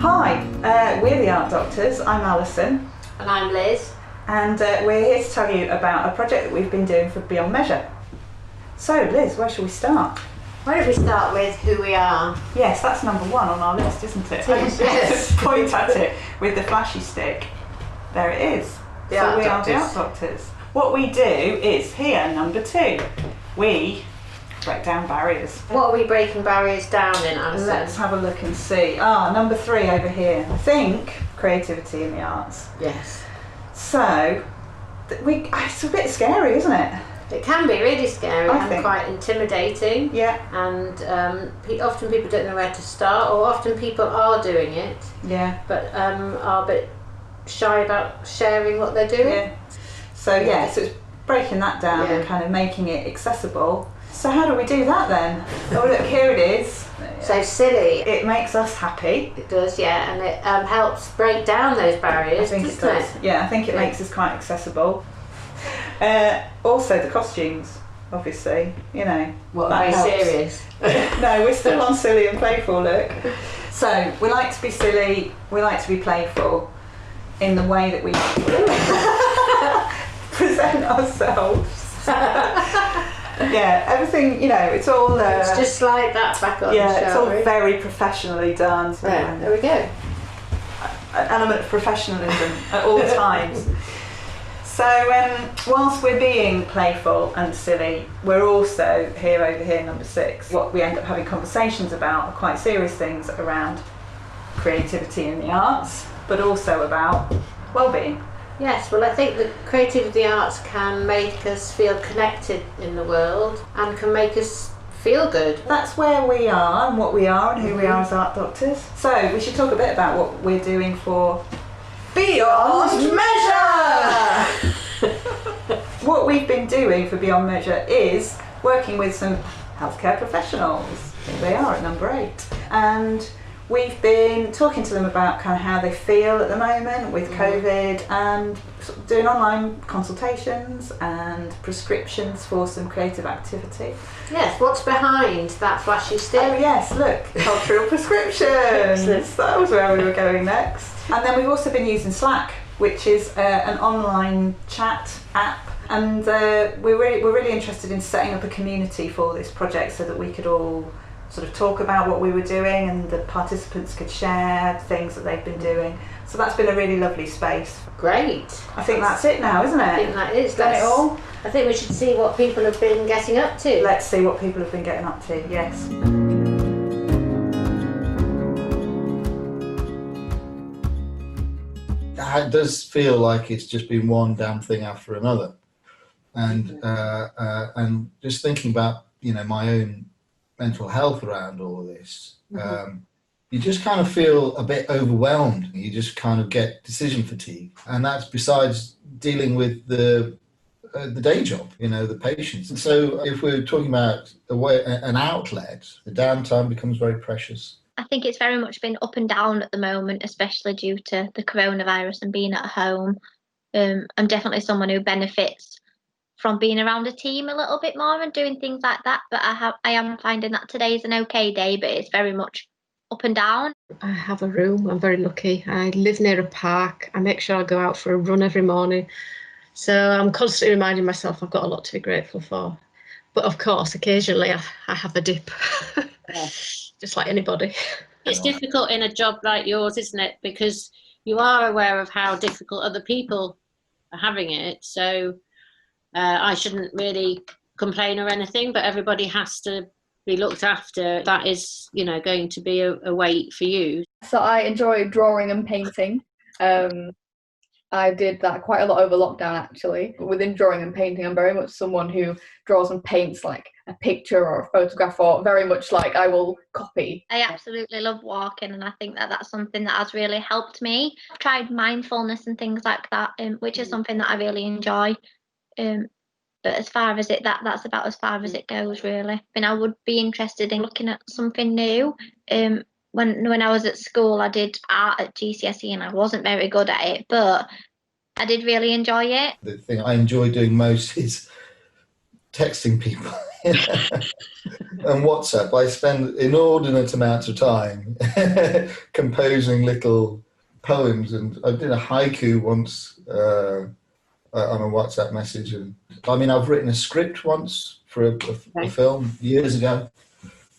Hi, we're the Art Doctors. I'm Alison. And I'm Liz. And we're here to tell you about a project that we've been doing for Beyond Measure. So Liz, where shall we start? Why don't we start with who we are? Yes, that's number one on our list, isn't it? Yes. Point at it with the flashy stick. There it is. The so Art we Doctors. are the Art Doctors. What we do is here, number two, we break down barriers. What are we breaking barriers down in, Let's Alison? have a look and see. Number three over here. I think creativity in the arts. Yes. So, it's a bit scary, isn't it? It can be really scary I and think. quite intimidating. Yeah. And often people don't know where to start, or often people are doing it, Yeah. but are a bit shy about sharing what they're doing. Yeah. So so it's breaking that down and kind of making it accessible. So how do we do that then? Oh look, here it is. So silly. It makes us happy. It does, yeah, and it helps break down those barriers, I think it does. Yeah, I think it makes us quite accessible. Also the costumes, obviously, you know. What, that very helps. serious? No, we're still on silly and playful, look. So we like to be silly, we like to be playful in the way that we present ourselves. Yeah, everything, you know, it's all... Let's just slide that back on, yeah, it's shall all we? very professionally done. So, Yeah, there we go. an element of professionalism at all times. So whilst we're being playful and silly, we're also over here, number six. What we end up having conversations about are quite serious things around creativity in the arts, but also about well-being. Yes, well, I think the creativity of the arts can make us feel connected in the world and can make us feel good. That's where we are and what we are and who we are as art doctors. So we should talk a bit about what we're doing for Beyond Measure! What we've been doing for Beyond Measure is working with some healthcare professionals. Here they are at number 8. And we've been talking to them about kind of how they feel at the moment with COVID and sort of doing online consultations and prescriptions for some creative activity. Yes, what's behind that flashy stick? Oh yes, look, cultural prescriptions. That was where we were going next. And then we've also been using Slack, which is an online chat app. And we're really interested in setting up a community for this project so that we could all sort of talk about what we were doing and the participants could share things that they've been doing. So that's been a really lovely space. Great. I think that's it now, isn't it? I think that is. Done it all? I think we should see what people have been getting up to. Let's see what people have been getting up to, yes. It does feel like it's just been one damn thing after another. And just thinking about, you know, my own mental health around all of this, you just kind of feel a bit overwhelmed. You just kind of get decision fatigue, and that's besides dealing with the day job, you know, the patients. And so if we're talking about an outlet, the downtime becomes very precious. I think it's very much been up and down at the moment, especially due to the coronavirus and being at home. I'm definitely someone who benefits from being around a team a little bit more and doing things like that, but I am finding that today is an okay day, but it's very much up and down. I have a room. I'm very lucky. I live near a park. I make sure I go out for a run every morning. So I'm constantly reminding myself I've got a lot to be grateful for. But of course, occasionally I have a dip, just like anybody. It's difficult in a job like yours, isn't it? Because you are aware of how difficult other people are having it. So I shouldn't really complain or anything, but everybody has to be looked after. That is, you know, going to be a weight for you. So I enjoy drawing and painting. I did that quite a lot over lockdown, actually. Within drawing and painting, I'm very much someone who draws and paints like a picture or a photograph, or very much like I will copy. I absolutely love walking, and I think that that's something that has really helped me. I've tried mindfulness and things like that, which is something that I really enjoy. But as far as that's about as far as it goes, really. And I would be interested in looking at something new. When I was at school, I did art at GCSE and I wasn't very good at it, but I did really enjoy it. The thing I enjoy doing most is texting people and WhatsApp. I spend inordinate amounts of time composing little poems, and I did a haiku once on a WhatsApp message. And I mean, I've written a script once for a film years ago,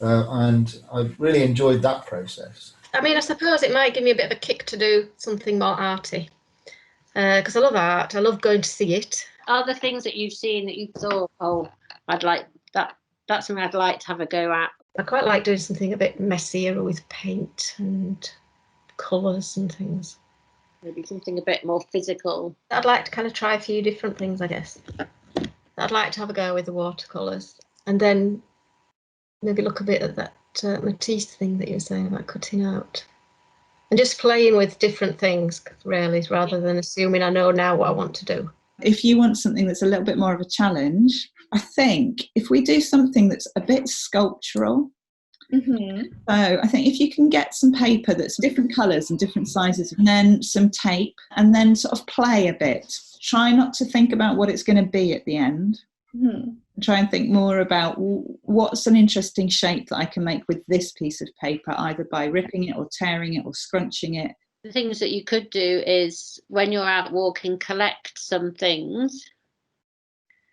and I really enjoyed that process. I mean, I suppose it might give me a bit of a kick to do something more arty, because I love art. I love going to see it. Are there things that you've seen that you thought, oh, I'd like that? That's something I'd like to have a go at. I quite like doing something a bit messier with paint and colours and things. Maybe something a bit more physical. I'd like to kind of try a few different things, I guess. I'd like to have a go with the watercolours, and then maybe look a bit at that Matisse thing that you were saying about cutting out. And just playing with different things, really, rather than assuming I know now what I want to do. If you want something that's a little bit more of a challenge, I think if we do something that's a bit sculptural, so I think if you can get some paper that's different colours and different sizes, and then some tape, and then sort of play a bit. Try not to think about what it's going to be at the end. Try and think more about what's an interesting shape that I can make with this piece of paper, either by ripping it or tearing it or scrunching it. The things that you could do is, when you're out walking, collect some things,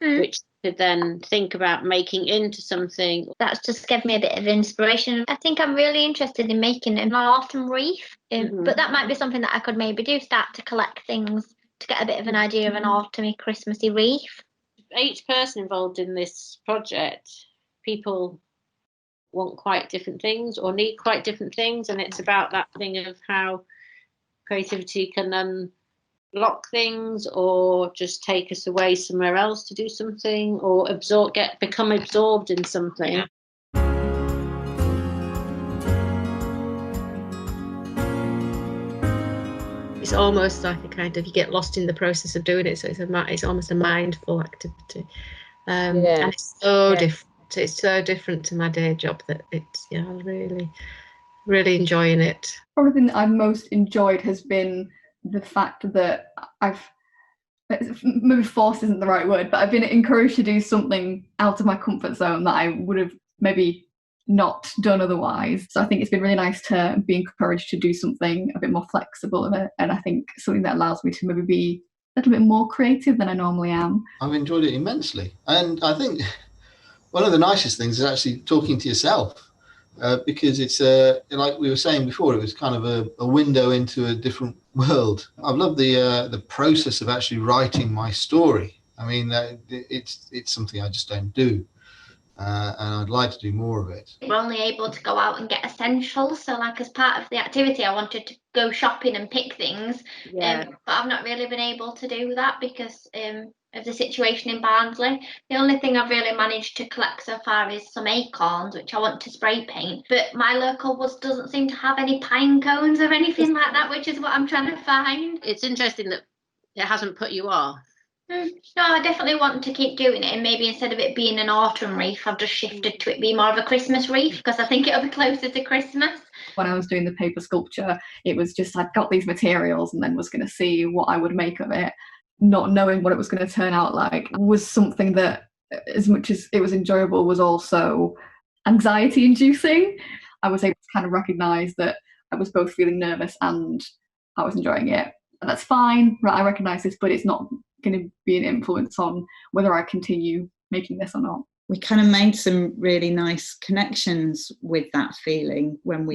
which you could then think about making into something. That's just given me a bit of inspiration. I think I'm really interested in making an autumn wreath, but that might be something that I could maybe do, start to collect things to get a bit of an idea of an autumny, Christmassy wreath. Each person involved in this project, people want quite different things or need quite different things, and it's about that thing of how creativity can unlock things or just take us away somewhere else to do something, or become absorbed in something. It's almost like a kind of, you get lost in the process of doing it, so it's almost a mindful activity, and it's so different. It's so different to my day job that it's I'm really enjoying it. Probably the thing that I've most enjoyed has been the fact that maybe forced isn't the right word, but I've been encouraged to do something out of my comfort zone that I would have maybe not done otherwise. So I think it's been really nice to be encouraged to do something a bit more flexible in it, and I think something that allows me to maybe be a little bit more creative than I normally am. I've enjoyed it immensely, and I think one of the nicest things is actually talking to yourself, because it's like we were saying before, it was kind of a window into a different world. I've loved the process of actually writing my story. I mean, it's something I just don't do. And I'd like to do more of it. We're only able to go out and get essentials, so like as part of the activity I wanted to go shopping and pick things, but I've not really been able to do that because of the situation in Barnsley. The only thing I've really managed to collect so far is some acorns, which I want to spray paint, but my local woods doesn't seem to have any pine cones or anything like that, which is what I'm trying to find. It's interesting that it hasn't put you off. No, I definitely want to keep doing it, and maybe instead of it being an autumn wreath, I've just shifted to it being more of a Christmas wreath because I think it'll be closer to Christmas. When I was doing the paper sculpture, it was just I'd got these materials and then was going to see what I would make of it. Not knowing what it was going to turn out like was something that, as much as it was enjoyable, was also anxiety inducing. I was able to kind of recognise that I was both feeling nervous and I was enjoying it. And that's fine, right? I recognise this, but it's not going to be an influence on whether I continue making this or not. We kind of made some really nice connections with that feeling when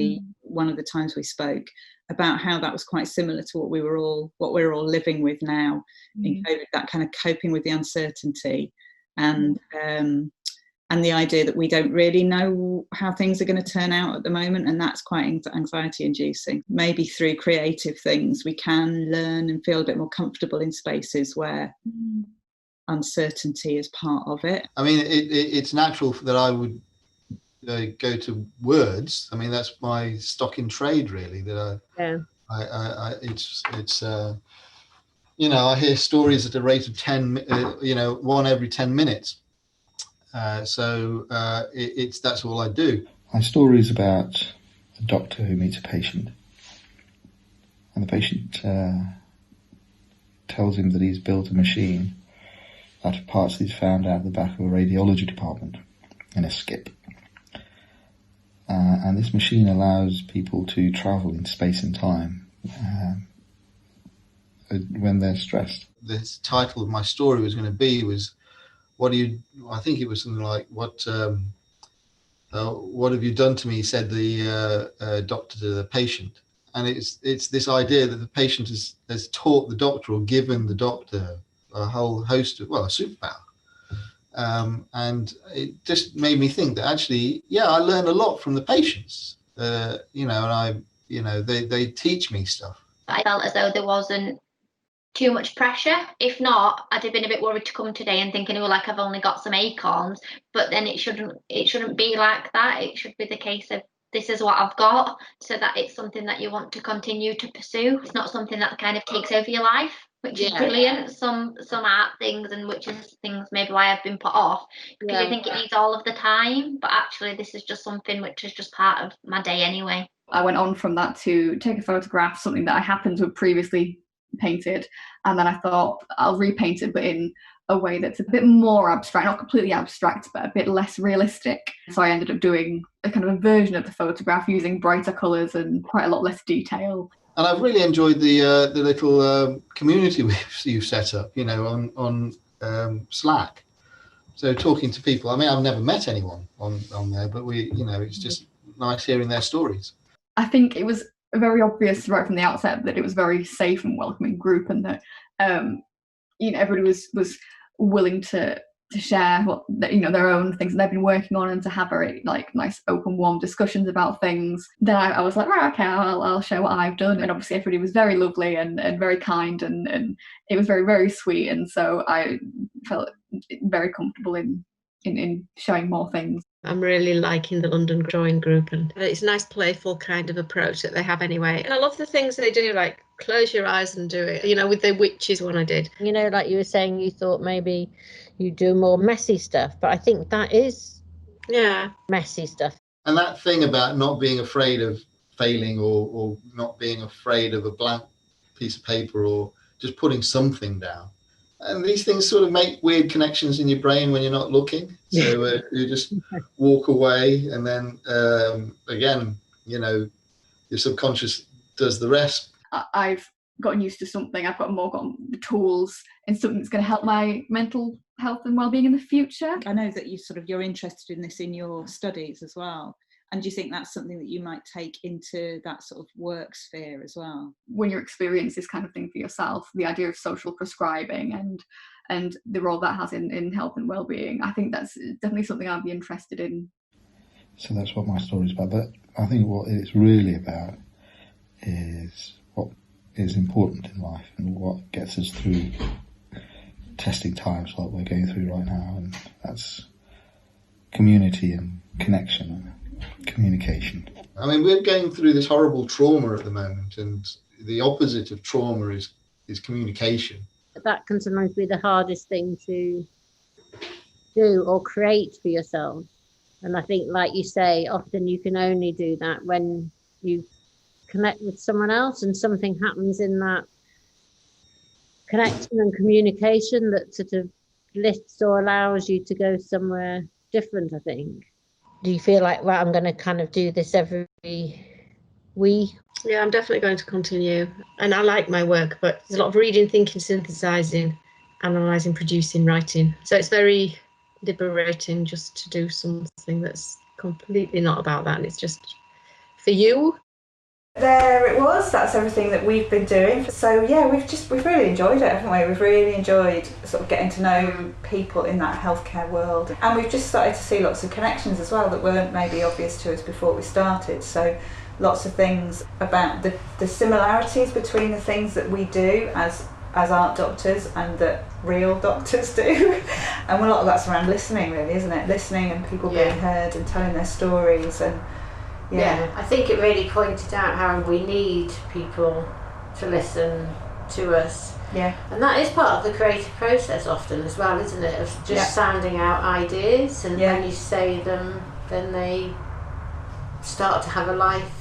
one of the times we spoke about how that was quite similar to what we're all living with now in COVID, that kind of coping with the uncertainty and the idea that we don't really know how things are going to turn out at the moment, and that's quite anxiety inducing. Maybe through creative things we can learn and feel a bit more comfortable in spaces where uncertainty is part of it. I mean, it's natural that I would go to words. I mean, that's my stock in trade, really. It's I hear stories at a rate of 10, one every 10 minutes. So that's all I do. My story is about a doctor who meets a patient, and the patient tells him that he's built a machine out of parts he's found out the back of a radiology department in a skip. And this machine allows people to travel in space and time when they're stressed. The title of my story was going to be I think it was something like, what have you done to me, said the doctor to the patient. And it's this idea that the patient has taught the doctor or given the doctor a whole host of, a superpower. And it just made me think that actually, I learn a lot from the patients, and they teach me stuff. I felt as though there wasn't too much pressure. If not, I'd have been a bit worried to come today and thinking, like I've only got some acorns, but then it shouldn't be like that. It should be the case of, this is what I've got, so that it's something that you want to continue to pursue. It's not something that kind of takes over your life, which is brilliant. Some art things, and which is things maybe why I've been put off, because you think it needs all of the time, but actually this is just something which is just part of my day anyway. I went on from that to take a photograph, something that I happened to have previously painted, and then I thought I'll repaint it, but in a way that's a bit more abstract, not completely abstract, but a bit less realistic. So I ended up doing a kind of a version of the photograph using brighter colours and quite a lot less detail. And I've really enjoyed the little community you've set up, on Slack. So talking to people. I mean, I've never met anyone on there, but it's just nice hearing their stories. I think it was very obvious right from the outset that it was a very safe and welcoming group, and that everybody was willing to share their own things that they've been working on, and to have very nice open warm discussions about things. Then I was like, right, okay, I'll share what I've done. And obviously everybody was very lovely and very kind, and it was very, very sweet, and so I felt very comfortable in showing more things. I'm really liking the London drawing group, and it's a nice playful kind of approach that they have anyway. And I love the things they do, like close your eyes and do it, with the witches one I did. Like you were saying, you thought maybe you do more messy stuff, but I think that is messy stuff. And that thing about not being afraid of failing, or not being afraid of a blank piece of paper, or just putting something down. And these things sort of make weird connections in your brain when you're not looking. So you just walk away, and then again, your subconscious does the rest. I've gotten used to something. I've gotten the tools in something that's going to help my mental health and well-being in the future. I know that you're interested in this in your studies as well. And do you think that's something that you might take into that sort of work sphere as well? When you experience this kind of thing for yourself, the idea of social prescribing and the role that has in health and well-being, I think that's definitely something I'd be interested in. So that's what my story's about. But I think what it's really about is what is important in life and what gets us through testing times like we're going through right now. And that's community and connection and communication. I mean, we're going through this horrible trauma at the moment, and the opposite of trauma is communication. That can sometimes be the hardest thing to do or create for yourself. And I think, like you say, often you can only do that when you connect with someone else, and something happens in that connection and communication that sort of lifts or allows you to go somewhere different, I think. Do you feel like, I'm going to kind of do this every week? Yeah, I'm definitely going to continue. And I like my work, but there's a lot of reading, thinking, synthesising, analysing, producing, writing. So it's very liberating just to do something that's completely not about that, and it's just for you. There it was. That's everything that we've been doing. So yeah, we've really enjoyed it, haven't we? We've really enjoyed sort of getting to know people in that healthcare world, and we've just started to see lots of connections as well that weren't maybe obvious to us before we started. So lots of things about the similarities between the things that we do as art doctors and that real doctors do. And a lot of that's around listening, really, isn't it? Listening and people being heard and telling their stories. And yeah, I think it really pointed out how we need people to listen to us. Yeah. And that is part of the creative process often as well, isn't it? Of just sounding out ideas, and when you say them, then they start to have a life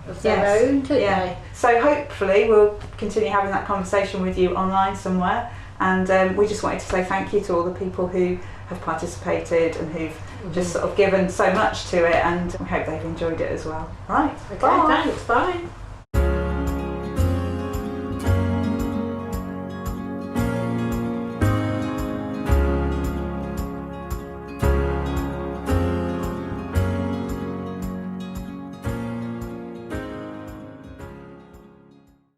of their own, don't they? So hopefully we'll continue having that conversation with you online somewhere, And we just wanted to say thank you to all the people who have participated and who've just sort of given so much to it, and we hope they've enjoyed it as well. Right, Okay, bye. thanks, bye.